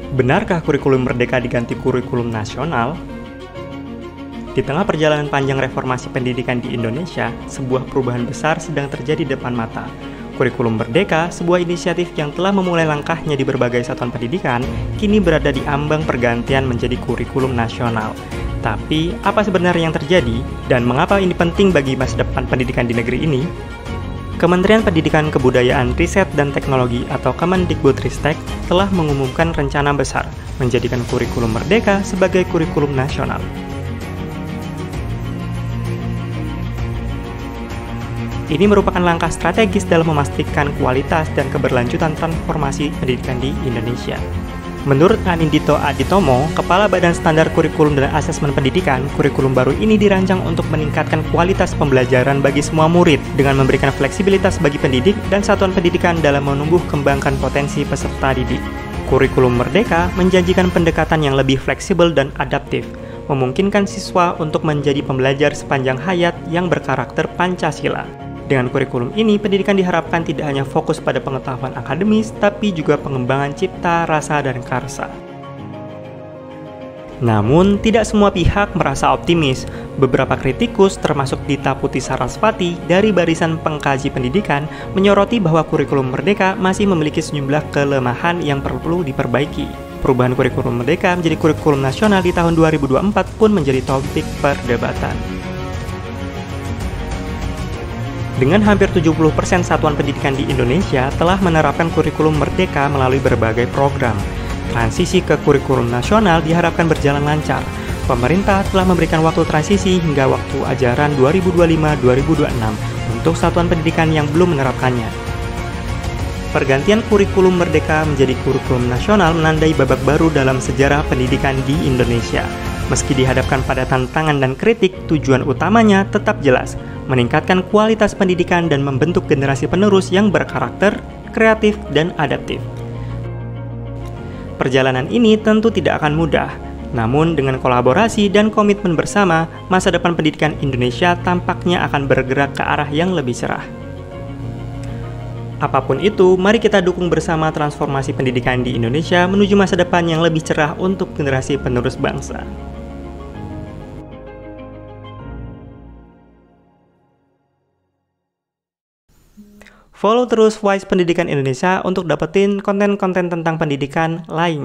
Benarkah kurikulum Merdeka diganti kurikulum nasional? Di tengah perjalanan panjang reformasi pendidikan di Indonesia, sebuah perubahan besar sedang terjadi di depan mata. Kurikulum Merdeka, sebuah inisiatif yang telah memulai langkahnya di berbagai satuan pendidikan, kini berada di ambang pergantian menjadi kurikulum nasional. Tapi, apa sebenarnya yang terjadi, dan mengapa ini penting bagi masa depan pendidikan di negeri ini? Kementerian Pendidikan Kebudayaan Riset dan Teknologi atau Kemendikbudristek telah mengumumkan rencana besar menjadikan kurikulum Merdeka sebagai kurikulum nasional. Ini merupakan langkah strategis dalam memastikan kualitas dan keberlanjutan transformasi pendidikan di Indonesia. Menurut Anindito Aditomo, Kepala Badan Standar Kurikulum dan Asesmen Pendidikan, kurikulum baru ini dirancang untuk meningkatkan kualitas pembelajaran bagi semua murid dengan memberikan fleksibilitas bagi pendidik dan satuan pendidikan dalam menumbuh kembangkan potensi peserta didik. Kurikulum Merdeka menjanjikan pendekatan yang lebih fleksibel dan adaptif, memungkinkan siswa untuk menjadi pembelajar sepanjang hayat yang berkarakter Pancasila. Dengan kurikulum ini, pendidikan diharapkan tidak hanya fokus pada pengetahuan akademis, tapi juga pengembangan cipta, rasa, dan karsa. Namun, tidak semua pihak merasa optimis. Beberapa kritikus, termasuk Dita Putih Sarasvati dari Barisan Pengkaji Pendidikan, menyoroti bahwa kurikulum Merdeka masih memiliki sejumlah kelemahan yang perlu diperbaiki. Perubahan kurikulum Merdeka menjadi kurikulum nasional di tahun 2024 pun menjadi topik perdebatan. Dengan hampir 70% satuan pendidikan di Indonesia telah menerapkan kurikulum Merdeka melalui berbagai program. Transisi ke kurikulum nasional diharapkan berjalan lancar. Pemerintah telah memberikan waktu transisi hingga waktu ajaran 2025-2026 untuk satuan pendidikan yang belum menerapkannya. Pergantian kurikulum Merdeka menjadi kurikulum nasional menandai babak baru dalam sejarah pendidikan di Indonesia. Meski dihadapkan pada tantangan dan kritik, tujuan utamanya tetap jelas, meningkatkan kualitas pendidikan dan membentuk generasi penerus yang berkarakter, kreatif, dan adaptif. Perjalanan ini tentu tidak akan mudah, namun dengan kolaborasi dan komitmen bersama, masa depan pendidikan Indonesia tampaknya akan bergerak ke arah yang lebih cerah. Apapun itu, mari kita dukung bersama transformasi pendidikan di Indonesia menuju masa depan yang lebih cerah untuk generasi penerus bangsa. Follow terus Wise Pendidikan Indonesia untuk dapetin konten-konten tentang pendidikan lainnya.